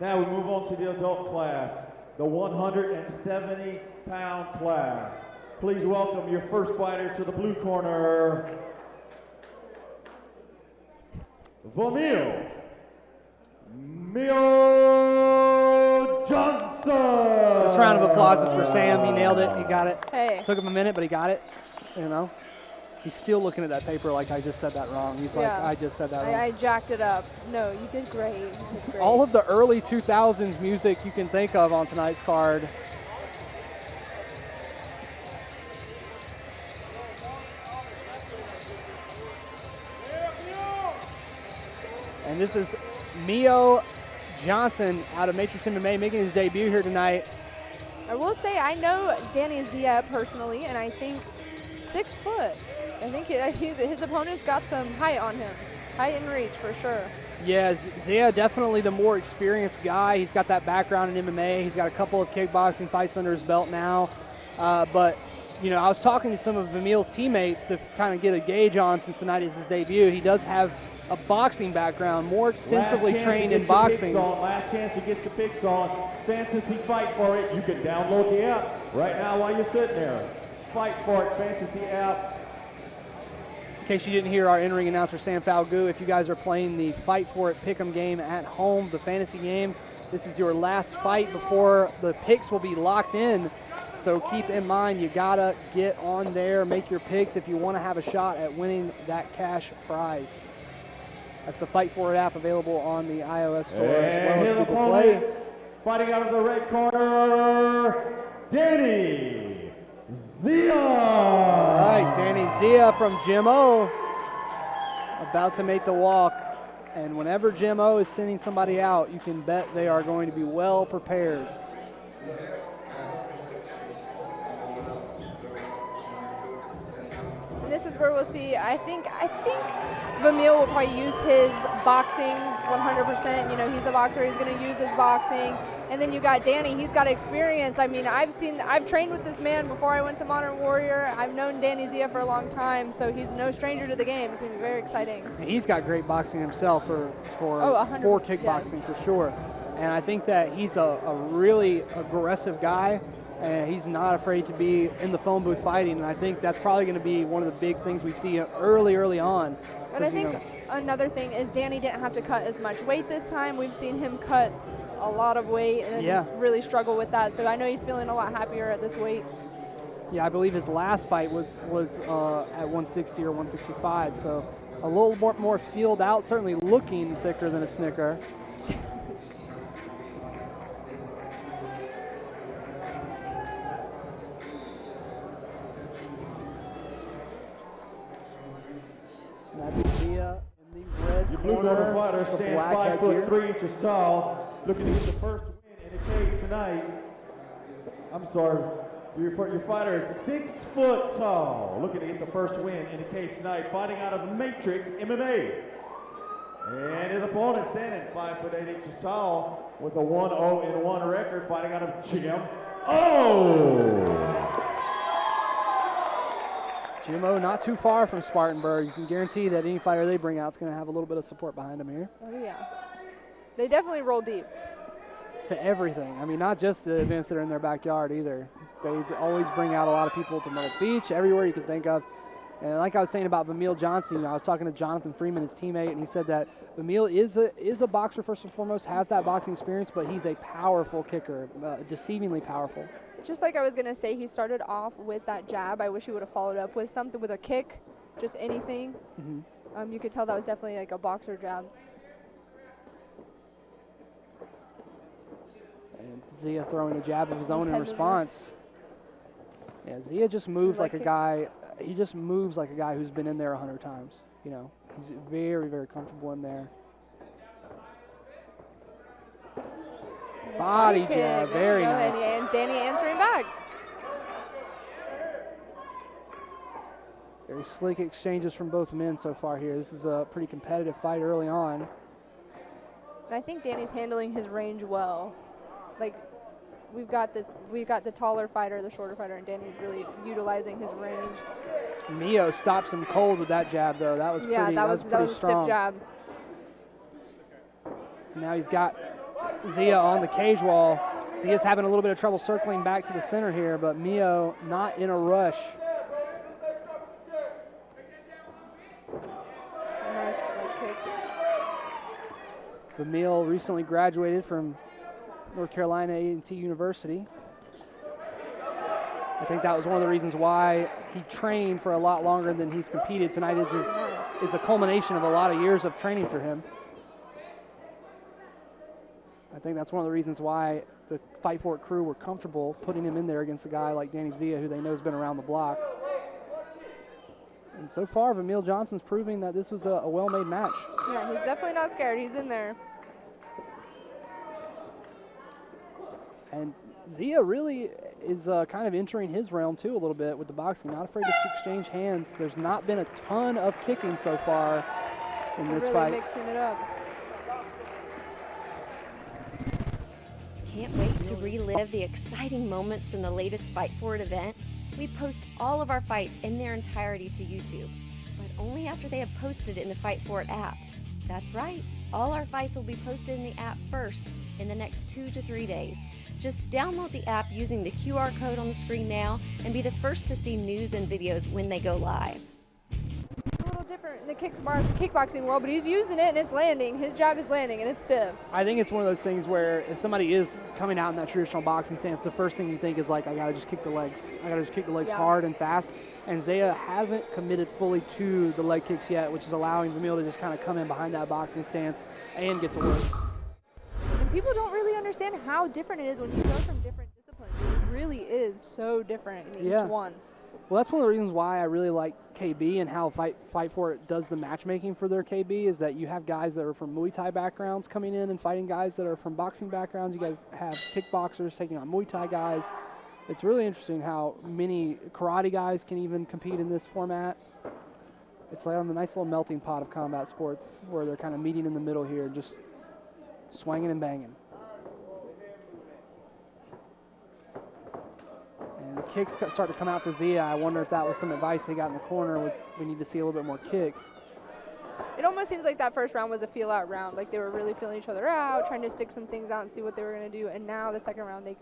Now we move on to the adult class, the 170-pound class. Please welcome your first fighter to the blue corner, Vamiel Johnson. This round of applause is for Sam. He nailed it. He got it. Hey. Took him a minute, but he got it. You know, he's still looking at that paper like I just said that wrong. He's like, I just said that wrong. I jacked it up. No, you did great. You did great. All of the early 2000s music you can think of on tonight's card. And this is Mio Johnson out of Matrix MMA making his debut here tonight. I will say I know Danny Zia personally, and I think 6 foot. I think his opponent's got some height on him. Height and reach for sure. Yeah, Zia definitely the more experienced guy. He's got that background in MMA. He's got a couple of kickboxing fights under his belt now. But, you know, I was talking to some of Vamiel's teammates to kind of get a gauge on since tonight is his debut. He does have a boxing background, more extensively trained in boxing. Last chance to get your picks on. Fantasy Fight for it. You can download the app right now while you're sitting there. Fight for it, Fantasy app. In case you didn't hear our in-ring announcer, Sam Falgu, if you guys are playing the Fight for It Pick'em game at home, the fantasy game, this is your last fight before the picks will be locked in. So keep in mind, you gotta get on there, make your picks if you want to have a shot at winning that cash prize. That's the Fight For It app available on the iOS store as well as Google Play. Fighting out of the red corner, Danny Zia. All right, Danny Zia from Jim O about to make the walk. And whenever Jim O is sending somebody out, you can bet they are going to be well prepared. And this is where we'll see, I think Vamiel will probably use his boxing 100%. You know, he's a boxer, he's going to use his boxing. And then you got Danny, he's got experience. I mean, I've trained with this man before I went to Modern Warrior. I've known Danny Zia for a long time, so he's no stranger to the game. It's going to be very exciting. He's got great boxing himself for kickboxing for sure. And I think that he's a really aggressive guy, and he's not afraid to be in the phone booth fighting. And I think that's probably going to be one of the big things we see early on. And I think another thing is Danny didn't have to cut as much weight this time. We've seen him cut a lot of weight and really struggle with that. So I know he's feeling a lot happier at this weight. Yeah, I believe his last fight was at 160 or 165. So a little more filled out, certainly looking thicker than a Snicker. That's Zia in the red Your blue corner fighter stands 5'3" tall, looking to get the first win in the cage tonight. I'm sorry, your fighter is 6 foot tall, looking to get the first win in the cage tonight, fighting out of Matrix MMA. And his opponent standing 5'8" tall with a 1-0-1 record, fighting out of Jim O. Jim O not too far from Spartanburg. You can guarantee that any fighter they bring out is going to have a little bit of support behind them here. Oh, yeah. They definitely roll deep. To everything. I mean, not just the events that are in their backyard either. They always bring out a lot of people to Myrtle Beach, everywhere you can think of. And like I was saying about Vamiel Johnson, I was talking to Jonathan Freeman, his teammate, and he said that Vamiel is a boxer first and foremost, has that boxing experience, but he's a powerful kicker, deceivingly powerful. Just like I was going to say, he started off with that jab. I wish he would have followed up with something, with a kick, just anything. Mm-hmm. You could tell that was definitely like a boxer jab. And Zia throwing a jab of his own in response. Yeah, Zia just moves like a guy. He just moves like a guy who's been in there 100 times. You know, he's very, very comfortable in there. Body jab, very nice. And Danny answering back. Very sleek exchanges from both men so far here. This is a pretty competitive fight early on. And I think Danny's handling his range well. Like, we've got the taller fighter, the shorter fighter, and Danny's really utilizing his range. Mio stops him cold with that jab, though. That was pretty strong. Stiff jab. Now he's got Zia on the cage wall. Zia's having a little bit of trouble circling back to the center here, but Mio not in a rush. Nice leg kick. Vamiel recently graduated from North Carolina A&T University. I think that was one of the reasons why he trained for a lot longer than he's competed. Tonight is a culmination of a lot of years of training for him. I think that's one of the reasons why the Fight For It crew were comfortable putting him in there against a guy like Danny Zia, who they know has been around the block. And so far, Vamiel Johnson's proving that this was a well-made match. Yeah, he's definitely not scared. He's in there. And Zia really is kind of entering his realm too a little bit with the boxing. Not afraid to exchange hands. There's not been a ton of kicking so far in this fight. Really mixing it up. Can't wait to relive the exciting moments from the latest Fight For It event? We post all of our fights in their entirety to YouTube, but only after they have posted in the Fight For It app. That's right, all our fights will be posted in the app first in the next 2 to 3 days. Just download the app using the QR code on the screen now and be the first to see news and videos when they go live. It's a little different in the kickboxing world, but he's using it and it's landing. His jab is landing and it's stiff. I think it's one of those things where if somebody is coming out in that traditional boxing stance, the first thing you think is like, I gotta just kick the legs. I gotta just kick the legs hard and fast. And Zia hasn't committed fully to the leg kicks yet, which is allowing Vamiel to just kind of come in behind that boxing stance and get to work. And people don't really understand how different it is when you go from different disciplines. It really is so different in each one. Well, that's one of the reasons why I really like KB and how Fight For It does the matchmaking for their KB is that you have guys that are from Muay Thai backgrounds coming in and fighting guys that are from boxing backgrounds. You guys have kickboxers taking on Muay Thai guys. It's really interesting how many karate guys can even compete in this format. It's like on a nice little melting pot of combat sports where they're kind of meeting in the middle here, just swinging and banging. And the kicks start to come out for Zia. I wonder if that was some advice they got in the corner, was we need to see a little bit more kicks. It almost seems like that first round was a feel-out round. Like they were really feeling each other out, trying to stick some things out and see what they were going to do. And now the second round, they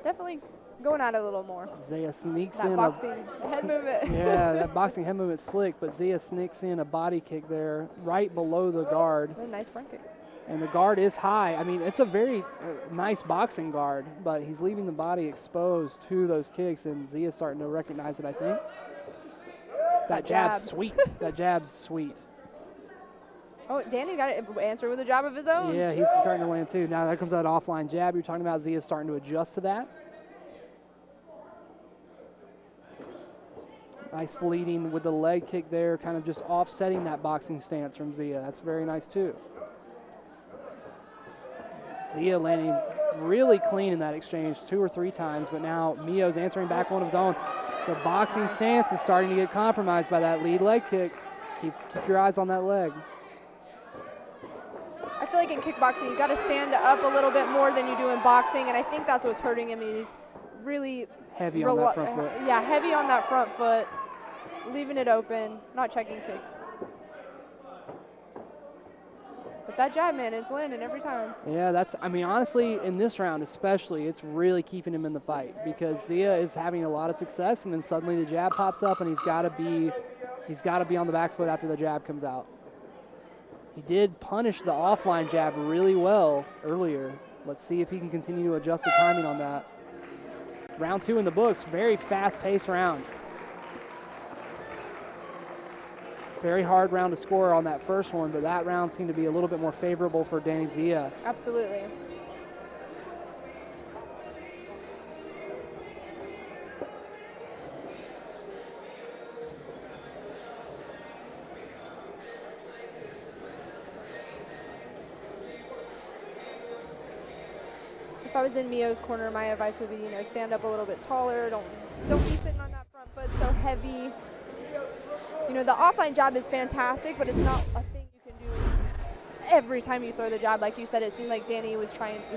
definitely going at it a little more. Zia sneaks that in boxing head movement. Yeah, that boxing head movement's slick, but Zia sneaks in a body kick there right below the guard. A nice front kick. And the guard is high. I mean, it's a very nice boxing guard, but he's leaving the body exposed to those kicks, and Zia's starting to recognize it, I think. That jab's sweet. That jab's sweet. Oh, Danny got an answer with a jab of his own. Yeah, he's starting to land too. Now there comes that offline jab you're talking about. Zia's starting to adjust to that. Nice leading with the leg kick there, kind of just offsetting that boxing stance from Zia. That's very nice too. Zia landing really clean in that exchange 2 or 3 times, but now Mio's answering back one of his own. The boxing stance is starting to get compromised by that lead leg kick. Keep your eyes on that leg. I feel like in kickboxing, you got to stand up a little bit more than you do in boxing, and I think that's what's hurting him. He's really heavy on that front foot. Yeah, heavy on that front foot, leaving it open, not checking kicks. But that jab, man, it's landing every time. Yeah, I mean, honestly, in this round especially, it's really keeping him in the fight because Zia is having a lot of success, and then suddenly the jab pops up, and he's got to be on the back foot after the jab comes out. He did punish the offline jab really well earlier. Let's see if he can continue to adjust the timing on that. Round 2 in the books, very fast-paced round. Very hard round to score on that first one, but that round seemed to be a little bit more favorable for Danny Zia. Absolutely. If I was in Mio's corner, my advice would be, stand up a little bit taller. Don't be sitting on that front foot so heavy. The offline jab is fantastic, but it's not a thing you can do every time you throw the jab. Like you said, it seemed like Danny was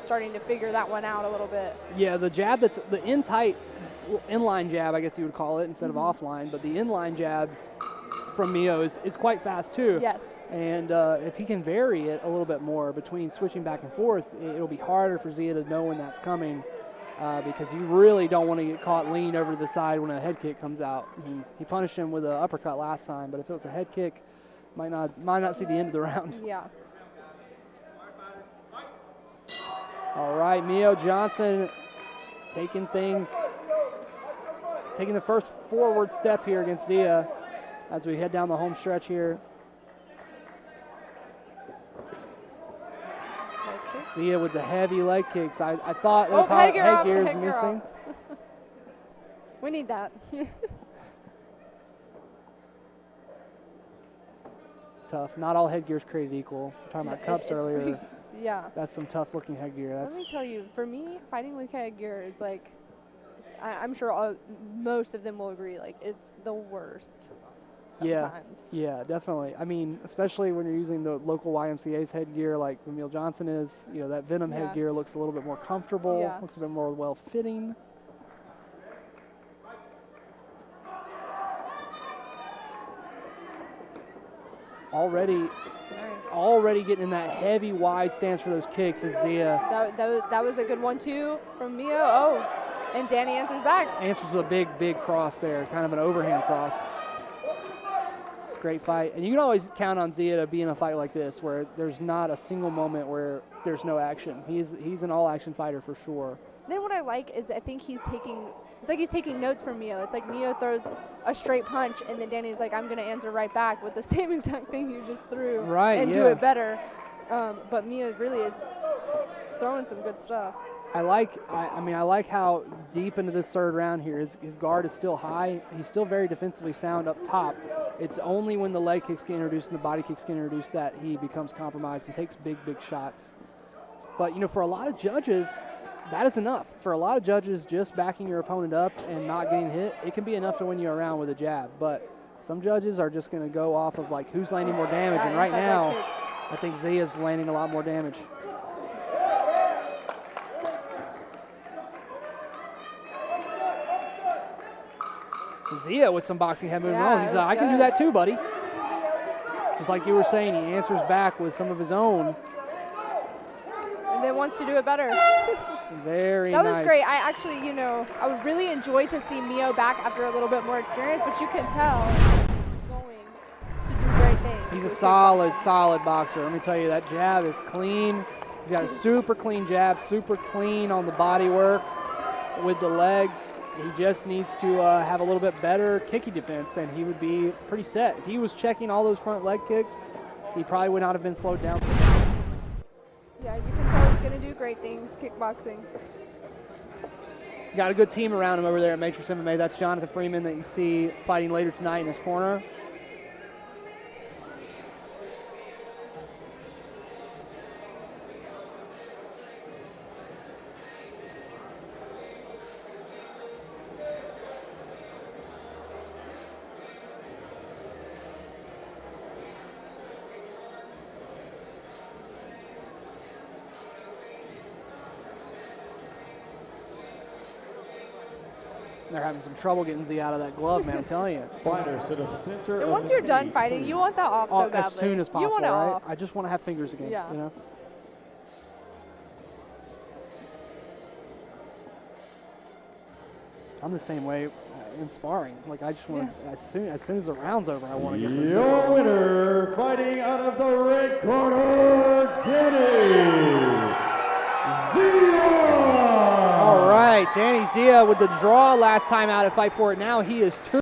starting to figure that one out a little bit. Yeah, the jab that's the inline jab, I guess you would call it, instead of offline, but the inline jab from Mio is quite fast too. Yes. And if he can vary it a little bit more between switching back and forth, it'll be harder for Zia to know when that's coming because you really don't want to get caught leaned over to the side when a head kick comes out. He punished him with an uppercut last time, but if it was a head kick, might not see the end of the round. Yeah. All right, Mio Johnson taking the first forward step here against Zia as we head down the home stretch here. Zia with the heavy leg kicks. I thought headgear is missing. We need that. Tough. Not all headgear is created equal. We're talking about cups earlier. Yeah. That's some tough looking headgear. Let me tell you, for me, fighting with headgear is like, I'm sure most of them will agree, like it's the worst sometimes. Yeah, definitely. I mean, especially when you're using the local YMCA's headgear like Vamiel Johnson is, that Venom headgear looks a little bit more comfortable, looks a bit more well-fitting. Already getting in that heavy wide stance for those kicks is Zia. That was a good one too from Mio. Oh, and Danny answers back. Answers with a big cross there, kind of an overhand cross. It's a great fight. And you can always count on Zia to be in a fight like this where there's not a single moment where there's no action. He's an all-action fighter for sure. Then what I like is I think he's taking notes from Mio. It's like Mio throws a straight punch, and then Danny's like, I'm going to answer right back with the same exact thing you just threw and do it better. But Mio really is throwing some good stuff. I like how deep into this third round here, his guard is still high. He's still very defensively sound up top. It's only when the leg kicks get introduced and the body kicks get introduced that he becomes compromised and takes big shots. But, for a lot of judges, that is enough. For a lot of judges, just backing your opponent up and not getting hit, it can be enough to win you around with a jab. But some judges are just going to go off of, like, who's landing more damage. And right now, I think Zia's landing a lot more damage. Zia with some boxing head movement. He's like, I can do that too, buddy. Just like you were saying, he answers back with some of his own. And then wants to do it better. Very nice. That was great. I actually, I would really enjoy to see Mio back after a little bit more experience, but you can tell he's going to do great things. He's a solid boxer. Let me tell you, that jab is clean. He's got a super clean jab, super clean on the body work with the legs. He just needs to have a little bit better kicky defense, and he would be pretty set. If he was checking all those front leg kicks, he probably would not have been slowed down. Yeah, you can tell he's going to do great things, kickboxing. Got a good team around him over there at Matrix MMA. That's Jonathan Freeman that you see fighting later tonight in this corner. They're having some trouble getting Z out of that glove, man, I'm telling you. Fighters to the center. And once you're done fighting, you want that off so badly. As soon as possible, you want it right? off. I just want to have fingers again, I'm the same way in sparring. Like, I just want to, as soon as the round's over, I want to get this. Your winner, fighting out of the red corner, Danny Zia. All right, Danny Zia with the draw last time out at Fight For It. Now he is 2.